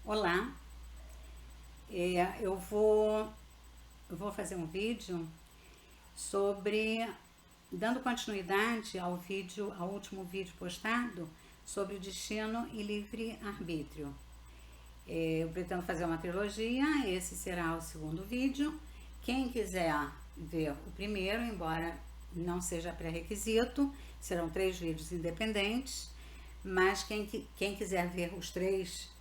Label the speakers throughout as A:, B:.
A: Olá, eu vou fazer um vídeo sobre, dando continuidade ao último vídeo postado sobre o destino e livre-arbítrio. Eu pretendo fazer uma trilogia, esse será o segundo vídeo. Quem quiser ver o primeiro, embora não seja pré-requisito, serão 3 vídeos independentes, mas quem quiser ver os 3,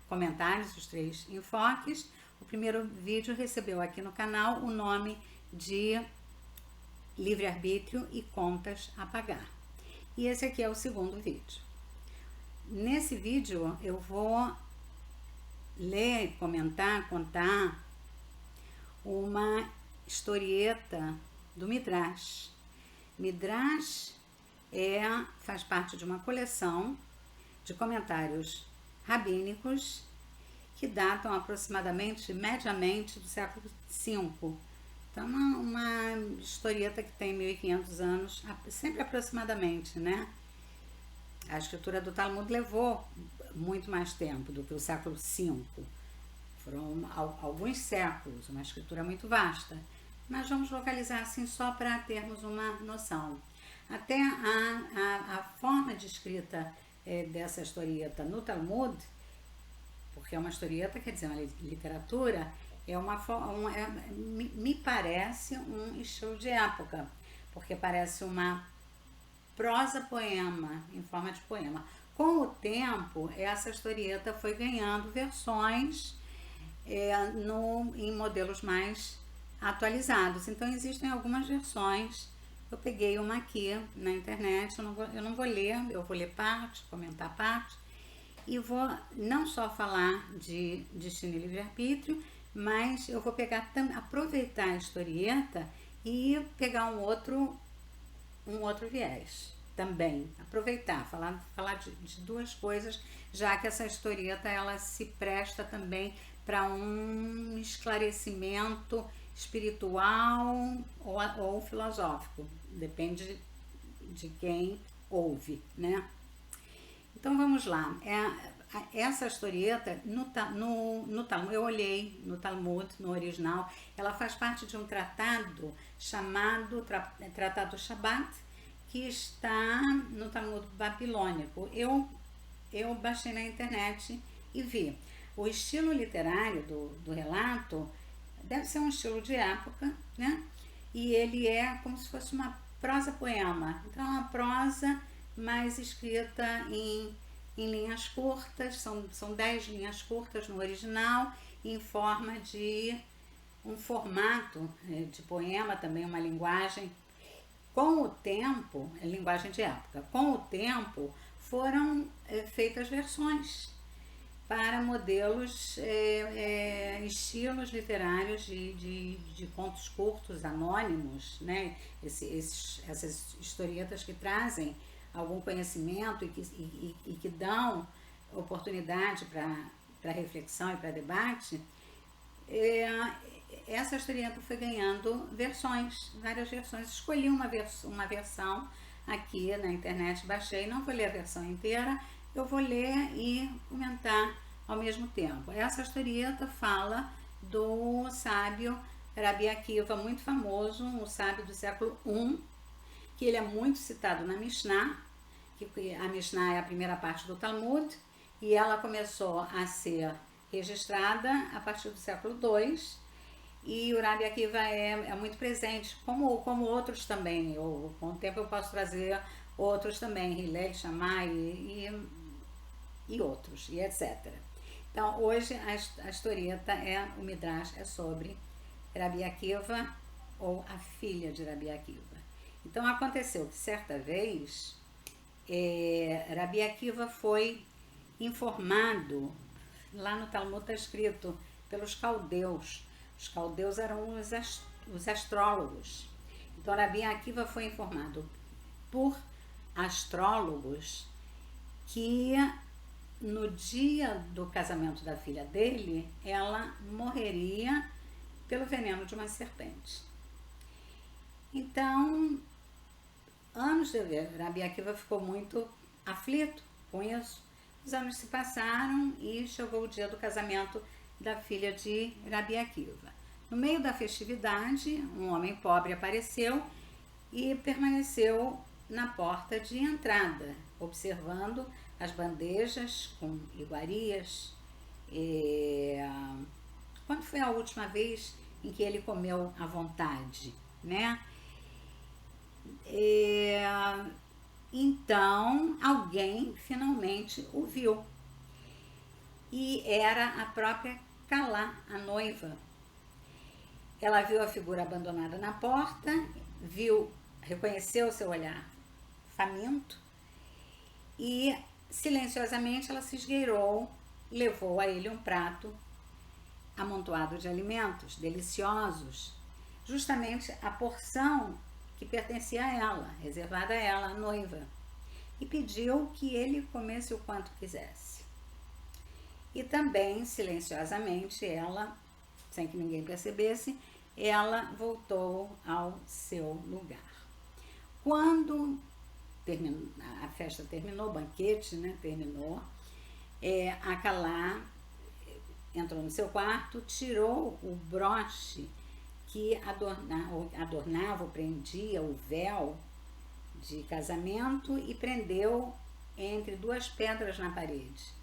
A: comentários, os 3 enfoques, o primeiro vídeo recebeu aqui no canal o nome de livre-arbítrio e contas a pagar. E esse aqui é o segundo vídeo. Nesse vídeo eu vou ler, comentar, contar uma historieta do Midrash. Midrash faz parte de uma coleção de comentários rabínicos que datam aproximadamente, mediamente, do século V. Então, uma historieta que tem 1500 anos, sempre aproximadamente, né? A escritura do Talmud levou muito mais tempo do que o século V. Foram alguns séculos, uma escritura muito vasta. Mas vamos localizar assim só para termos uma noção. Até a forma de escrita dessa historieta no Talmud, porque é uma historieta, quer dizer, uma literatura, me parece um estilo de época, porque parece uma prosa-poema, em forma de poema. Com o tempo, essa historieta foi ganhando versões em modelos mais atualizados. Então, existem algumas versões. Eu peguei uma aqui na internet, eu não vou ler, eu vou ler parte, comentar parte, e vou não só falar de destino e livre-arbítrio, mas eu vou aproveitar a historieta e pegar um outro viés também. Aproveitar, falar de duas coisas, já que essa historieta ela se presta também para um esclarecimento espiritual ou filosófico, depende de quem ouve, né? Então vamos lá. Essa historieta no Talmud, eu olhei no Talmud, no original, ela faz parte de um tratado chamado Tratado Shabbat, que está no Talmud babilônico. Eu baixei na internet e vi. O estilo literário do relato deve ser um estilo de época, né? E ele é como se fosse uma prosa-poema. Então, é uma prosa mais escrita em linhas curtas, são 10 linhas curtas no original, em forma de um formato de poema, também uma linguagem. Com o tempo, linguagem de época, com o tempo foram feitas versões para modelos, estilos literários de contos curtos, anônimos, né? Essas historietas que trazem algum conhecimento e que dão oportunidade para reflexão e para debate. Essa historieta foi ganhando várias versões. Escolhi uma versão aqui na internet, baixei, não vou ler a versão inteira, eu vou ler e comentar ao mesmo tempo. Essa historieta fala do sábio Rabi Akiva, muito famoso, um sábio do século I, que ele é muito citado na Mishnah, que a Mishnah é a primeira parte do Talmud, e ela começou a ser registrada a partir do século II, e o Rabi Akiva é muito presente, como outros também. Com o tempo eu posso trazer outros também, Hillel, Shammai e outros, e etc. Então, hoje a historieta o Midrash é sobre Rabi Akiva, ou a filha de Rabi Akiva. Então, aconteceu que certa vez, Rabi Akiva foi informado, lá no Talmud está escrito, pelos caldeus. Os caldeus eram os astrólogos. Então, Rabi Akiva foi informado por astrólogos que no dia do casamento da filha dele, ela morreria pelo veneno de uma serpente. Então, anos de ver, Rabi Akiva ficou muito aflito com isso Os anos se passaram e chegou o dia do casamento da filha de Rabi Akiva. No meio da festividade, um homem pobre apareceu e permaneceu na porta de entrada, observando as bandejas com iguarias. Quando foi a última vez em que ele comeu à vontade, né? Então, alguém finalmente o viu. E era a própria Calá, a noiva. Ela viu a figura abandonada na porta, reconheceu seu olhar faminto e silenciosamente ela se esgueirou, levou a ele um prato amontoado de alimentos deliciosos, justamente a porção que pertencia a ela, reservada a ela, a noiva, e pediu que ele comesse o quanto quisesse. E também, silenciosamente, ela, sem que ninguém percebesse, ela voltou ao seu lugar. Quando a festa terminou, o banquete, né, terminou, a Calá entrou no seu quarto, tirou o broche que adornava ou prendia o véu de casamento e prendeu entre duas pedras na parede.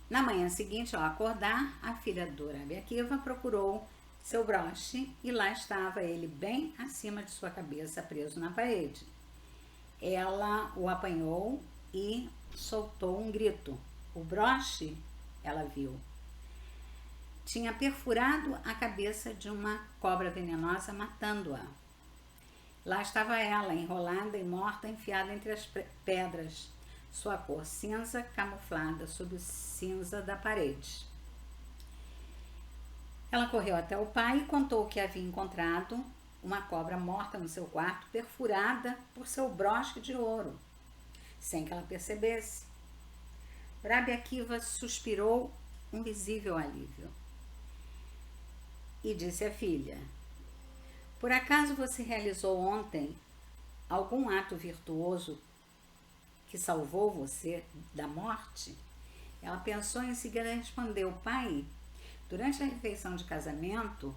A: Na manhã seguinte, ao acordar, a filha do Rabi Akiva procurou seu broche e lá estava ele bem acima de sua cabeça, preso na parede. Ela o apanhou e soltou um grito. O broche, ela viu, tinha perfurado a cabeça de uma cobra venenosa, matando-a. Lá estava ela, enrolada e morta, enfiada entre as pedras, sua cor cinza camuflada sob o cinza da parede. Ela correu até o pai e contou que havia encontrado uma cobra morta no seu quarto, perfurada por seu broche de ouro, sem que ela percebesse. Rabi Akiva suspirou um visível alívio e disse à filha: por acaso você realizou ontem algum ato virtuoso que salvou você da morte? Ela pensou e em seguida respondeu: pai, durante a refeição de casamento,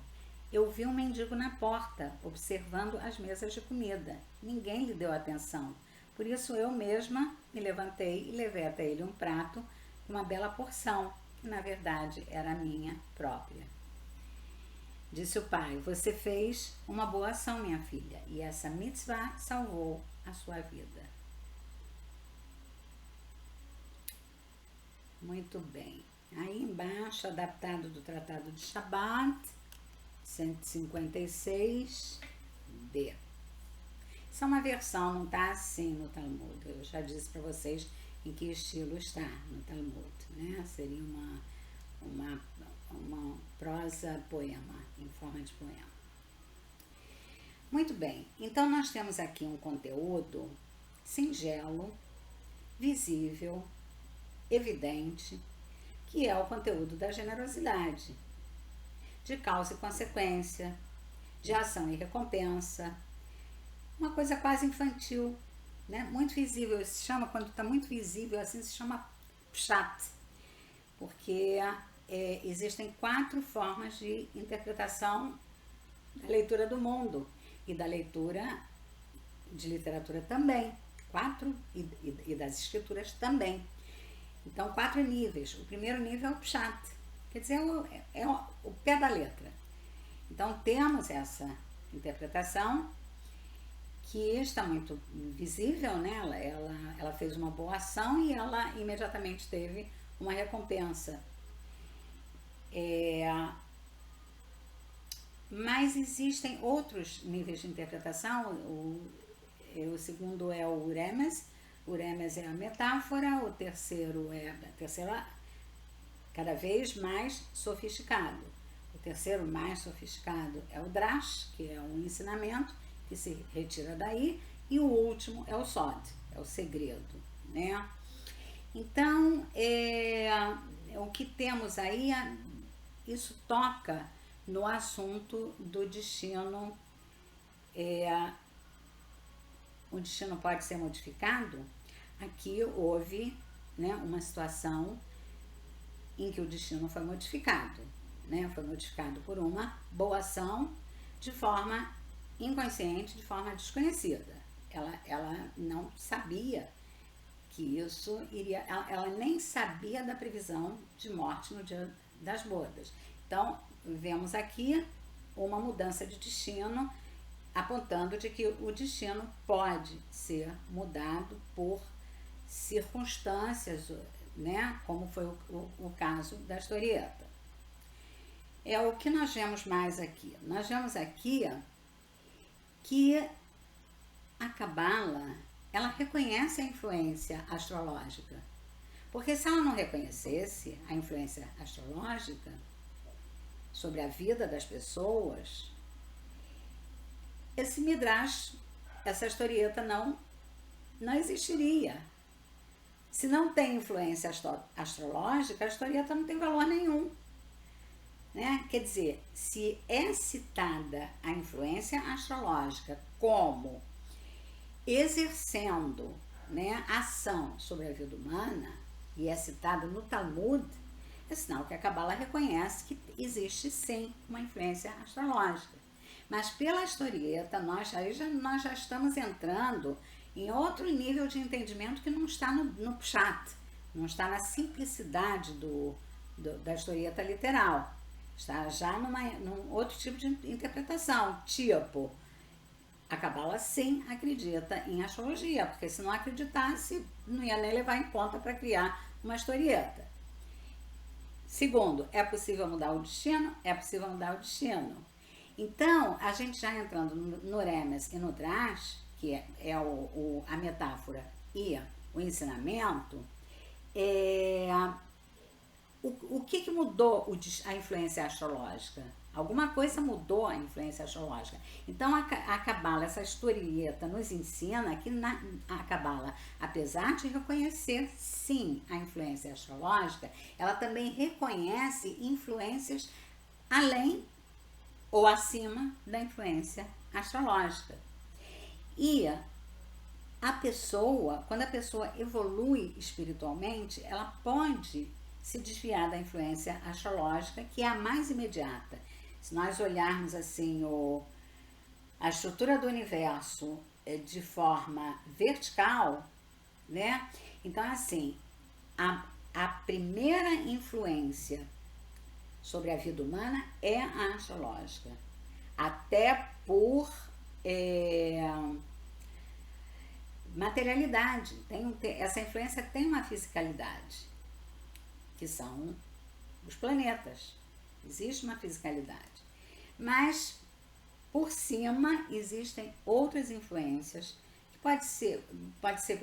A: eu vi um mendigo na porta, observando as mesas de comida. Ninguém lhe deu atenção. Por isso eu mesma me levantei e levei até ele um prato com uma bela porção, que na verdade era minha própria. Disse o pai: você fez uma boa ação, minha filha, e essa mitzvah salvou a sua vida. Muito bem. Aí embaixo, adaptado do Tratado de Shabbat, 156b. Isso é uma versão, não está assim no Talmud. Eu já disse para vocês em que estilo está no Talmud, né? Seria uma prosa poema, em forma de poema. Muito bem, então nós temos aqui um conteúdo singelo, visível, evidente, que é o conteúdo da generosidade, de causa e consequência, de ação e recompensa, uma coisa quase infantil, né? Muito visível, se chama, quando está muito visível assim, se chama pshat, porque existem 4 formas de interpretação da leitura do mundo e da leitura de literatura também, 4 e das escrituras também. Então, 4 níveis. O primeiro nível é o pshat, quer dizer, é o pé da letra. Então, temos essa interpretação que está muito visível, né? Ela fez uma boa ação e ela imediatamente teve uma recompensa. Mas existem outros níveis de interpretação. O segundo é o remes. O remes é a metáfora. O terceiro cada vez mais sofisticado. O terceiro mais sofisticado é o drash, que é um ensinamento que se retira daí, e o último é o sod, é o segredo, né? Então, o que temos aí, isso toca no assunto do destino. O destino pode ser modificado? Aqui houve, né, uma situação em que o destino foi modificado, né? Foi modificado por uma boa ação de forma inconsciente, de forma desconhecida. Ela não sabia que isso iria... Ela nem sabia da previsão de morte no dia das bodas. Então, vemos aqui uma mudança de destino, apontando de que o destino pode ser mudado por circunstâncias, né? Como foi o caso da historieta. É o que nós vemos mais aqui. Nós vemos aqui que a Cabala, ela reconhece a influência astrológica. Porque se ela não reconhecesse a influência astrológica sobre a vida das pessoas, esse Midrash, essa historieta não existiria. Se não tem influência astrológica, a historieta não tem valor nenhum. Né? Quer dizer, se é citada a influência astrológica como exercendo, né, ação sobre a vida humana, e é citada no Talmud, é sinal que a Cabala reconhece que existe sim uma influência astrológica. Mas pela historieta, nós já estamos entrando em outro nível de entendimento que não está no pshat, não está na simplicidade da historieta literal. Está já num outro tipo de interpretação, tipo, a Cabala sim acredita em astrologia, porque se não acreditasse, não ia nem levar em conta para criar uma historieta. Segundo, é possível mudar o destino? É possível mudar o destino. Então, a gente já entrando no Remes e no Drash, que é a metáfora e o ensinamento, o que mudou a influência astrológica? Alguma coisa mudou a influência astrológica. Então, a Cabala, essa historieta, nos ensina que a Cabala, apesar de reconhecer, sim, a influência astrológica, ela também reconhece influências além ou acima da influência astrológica. E a pessoa, quando a pessoa evolui espiritualmente, ela pode se desviar da influência astrológica, que é a mais imediata. Se nós olharmos assim a estrutura do universo de forma vertical, né? Então, assim, a primeira influência sobre a vida humana é a astrológica. Até por materialidade. Essa influência tem uma fisicalidade, que são os planetas. Existe uma fisicalidade. Mas, por cima, existem outras influências, que pode ser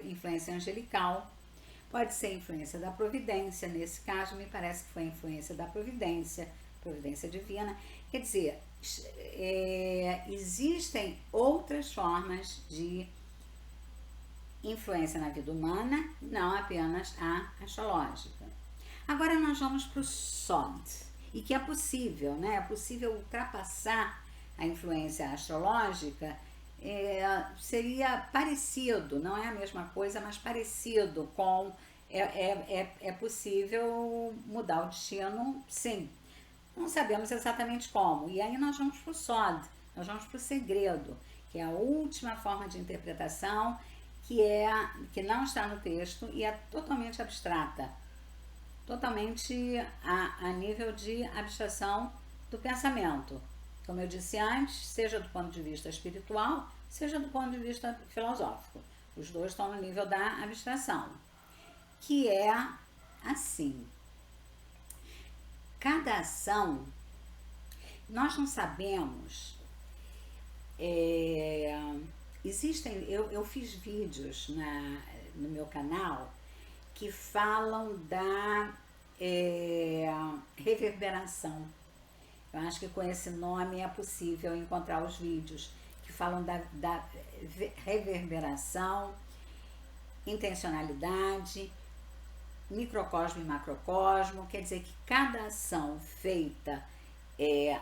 A: influência angelical, pode ser influência da providência. Nesse caso, me parece que foi a influência da providência divina. Quer dizer, existem outras formas de influência na vida humana, não apenas a astrológica. Agora nós vamos para o Sod, e que é possível, né? É possível ultrapassar a influência astrológica, seria parecido, não é a mesma coisa, mas parecido com, é possível mudar o destino, sim. Não sabemos exatamente como, e aí nós vamos para o Sod, nós vamos para o segredo, que é a última forma de interpretação, que não está no texto e é totalmente abstrata, totalmente a nível de abstração do pensamento. Como eu disse antes, seja do ponto de vista espiritual, seja do ponto de vista filosófico. Os dois estão no nível da abstração, que é assim. Cada ação, nós não sabemos, eu fiz vídeos no meu canal que falam da reverberação. Eu acho que com esse nome é possível encontrar os vídeos que falam da reverberação, intencionalidade, microcosmo e macrocosmo. Quer dizer que cada ação feita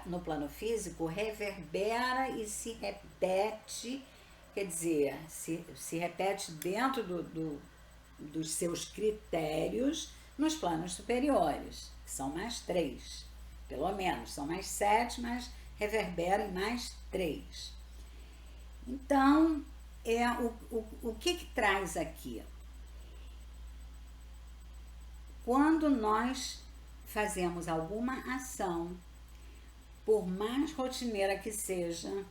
A: no plano físico reverbera e se repete, quer dizer, se repete dentro dos seus critérios nos planos superiores, que são mais 3, pelo menos, são mais 7, mas reverberam em mais 3. Então, o que traz aqui? Quando nós fazemos alguma ação, por mais rotineira que seja,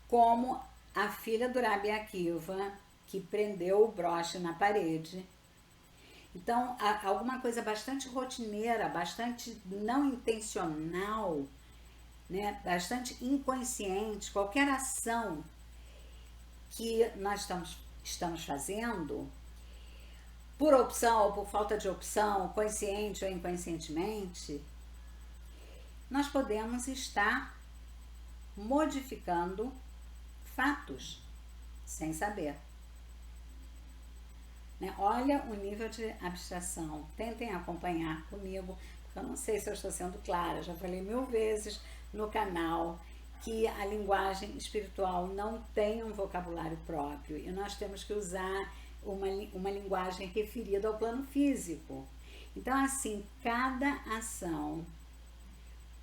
A: como a filha do Rabi Akiva, que prendeu o broche na parede. Então, alguma coisa bastante rotineira, bastante não intencional, né? Bastante inconsciente, qualquer ação que nós estamos fazendo, por opção ou por falta de opção, consciente ou inconscientemente, nós podemos estar modificando fatos sem saber. Né? Olha o nível de abstração. Tentem acompanhar comigo, porque eu não sei se eu estou sendo clara. Já falei 1000 vezes no canal que a linguagem espiritual não tem um vocabulário próprio e nós temos que usar uma linguagem referida ao plano físico. Então, assim, cada ação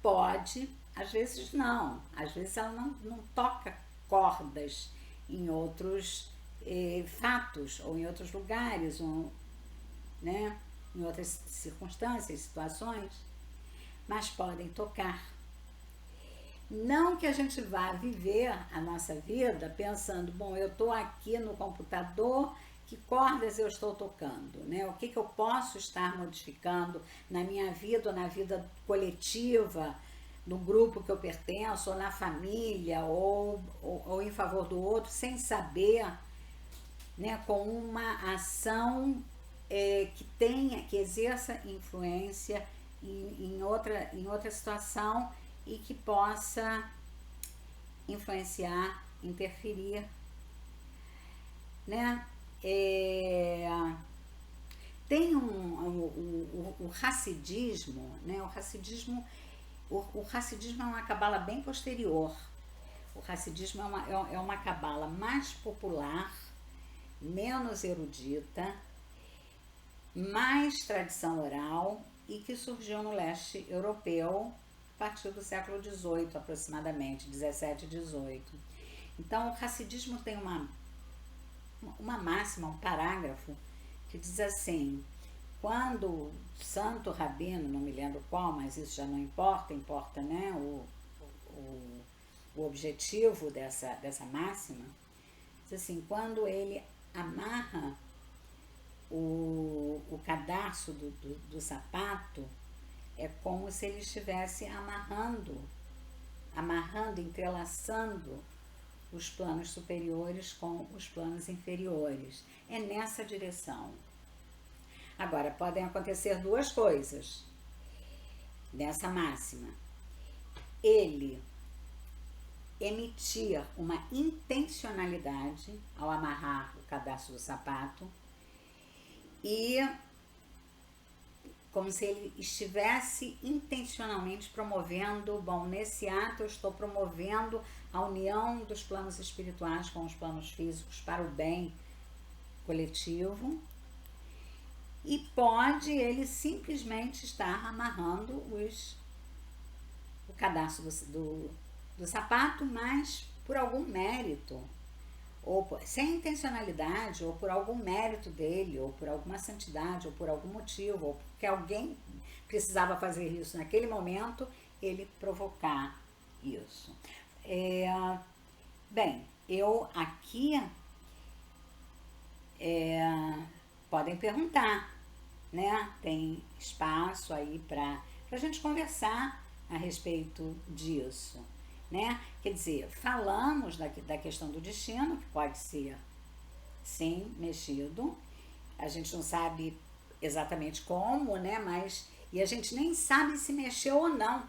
A: pode, às vezes não, às vezes ela não toca cordas em outros fatos ou em outros lugares, ou, né, em outras circunstâncias, situações, mas podem tocar. Não que a gente vá viver a nossa vida pensando, bom, eu estou aqui no computador, que cordas eu estou tocando, né? O que eu posso estar modificando na minha vida ou na vida coletiva, no grupo que eu pertenço, ou na família, ou em favor do outro, sem saber, né? Com uma ação que exerça influência em outra situação e que possa influenciar, interferir, né? Tem o Hassidismo, né? O Hassidismo é uma cabala bem posterior. O Hassidismo é uma cabala mais popular, menos erudita, mais tradição oral e que surgiu no leste europeu a partir do século XVIII, aproximadamente, 17 e 18. Então, o Hassidismo tem uma máxima, um parágrafo, que diz assim: quando o santo rabino, não me lembro qual, mas isso já não importa, importa, né, o objetivo dessa máxima, diz assim, quando ele amarra o cadarço do sapato, é como se ele estivesse amarrando, entrelaçando os planos superiores com os planos inferiores. É nessa direção. Agora, podem acontecer duas coisas nessa máxima. Ele emitir uma intencionalidade ao amarrar o cadarço do sapato e como se ele estivesse intencionalmente promovendo, bom, nesse ato eu estou promovendo a união dos planos espirituais com os planos físicos para o bem coletivo, e pode ele simplesmente estar amarrando o cadarço do sapato, mas por algum mérito, ou sem intencionalidade, ou por algum mérito dele, ou por alguma santidade, ou por algum motivo, ou porque alguém precisava fazer isso naquele momento, ele provocar isso. Bem, eu aqui podem perguntar, né? Tem espaço aí para a gente conversar a respeito disso, né? Quer dizer, falamos da questão do destino, que pode ser, sim, mexido. A gente não sabe exatamente como, né? E a gente nem sabe se mexeu ou não.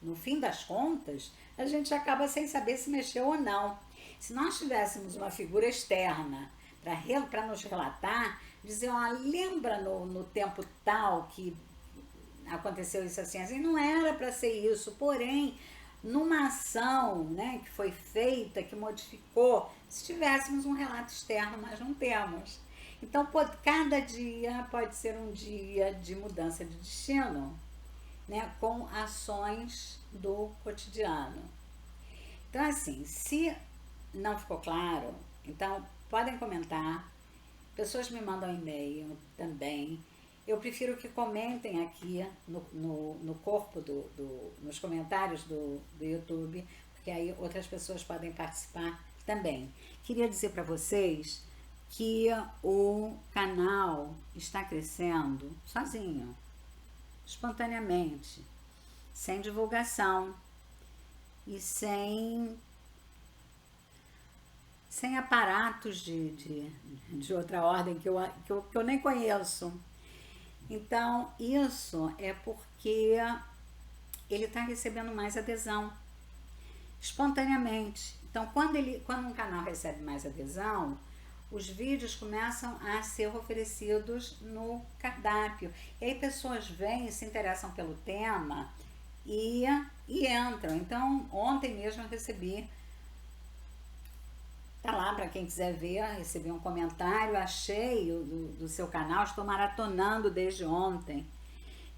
A: No fim das contas, a gente acaba sem saber se mexeu ou não. Se nós tivéssemos uma figura externa para nos relatar, dizer, ó, lembra no tempo tal que aconteceu isso assim, assim, não era para ser isso, porém, numa ação, né, que foi feita, que modificou, se tivéssemos um relato externo, mas não temos. Então, cada dia pode ser um dia de mudança de destino, né, com ações do cotidiano. Então, assim, se não ficou claro, então podem comentar. Pessoas me mandam e-mail também. Eu prefiro que comentem aqui no corpo nos comentários do YouTube, porque aí outras pessoas podem participar também. Queria dizer para vocês que o canal está crescendo sozinho, espontaneamente, sem divulgação e sem aparatos de outra ordem que eu nem conheço. Então, isso é porque ele está recebendo mais adesão, espontaneamente. Então, quando um canal recebe mais adesão, os vídeos começam a ser oferecidos no cardápio. E aí pessoas vêm e se interessam pelo tema e entram. Então, ontem mesmo eu recebi, tá lá para quem quiser ver, recebi um comentário, achei do seu canal, estou maratonando desde ontem.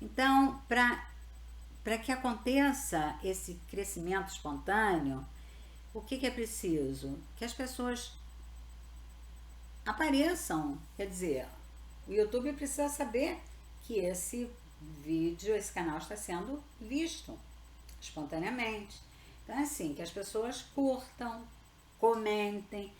A: Então, para que aconteça esse crescimento espontâneo, o que é preciso? Que as pessoas apareçam, quer dizer, o YouTube precisa saber que esse vídeo, esse canal está sendo visto espontaneamente. Então, é assim, que as pessoas curtam, comentem,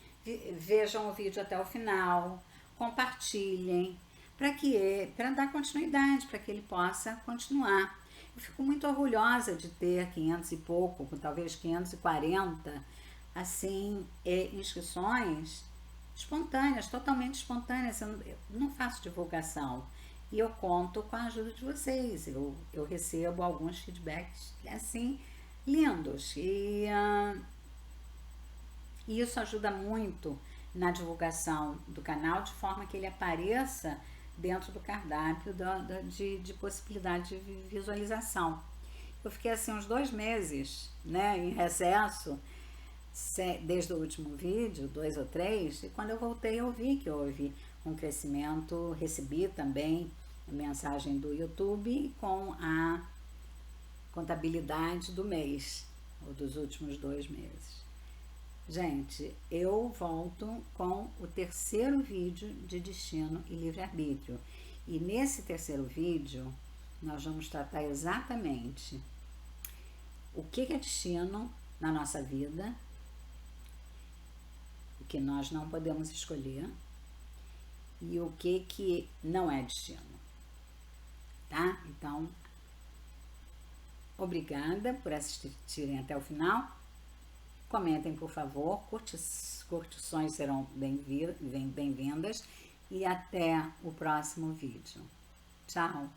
A: vejam o vídeo até o final, compartilhem, para dar continuidade, para que ele possa continuar. Eu fico muito orgulhosa de ter 500 e pouco, talvez 540, assim, inscrições espontâneas, totalmente espontâneas. Eu não faço divulgação e eu conto com a ajuda de vocês. Eu recebo alguns feedbacks assim lindos e isso ajuda muito na divulgação do canal, de forma que ele apareça dentro do cardápio de possibilidade de visualização. Eu fiquei assim uns 2 meses, né, em recesso, desde o último vídeo, 2 ou 3, e quando eu voltei eu vi que houve um crescimento. Recebi também a mensagem do YouTube com a contabilidade do mês, ou dos últimos 2 meses. Gente, eu volto com o 3º vídeo de destino e livre-arbítrio. E nesse 3º vídeo, nós vamos tratar exatamente o que é destino na nossa vida, o que nós não podemos escolher e o que não é destino, tá? Então, obrigada por assistirem até o final. Comentem, por favor, curtições serão bem-vindas e até o próximo vídeo. Tchau!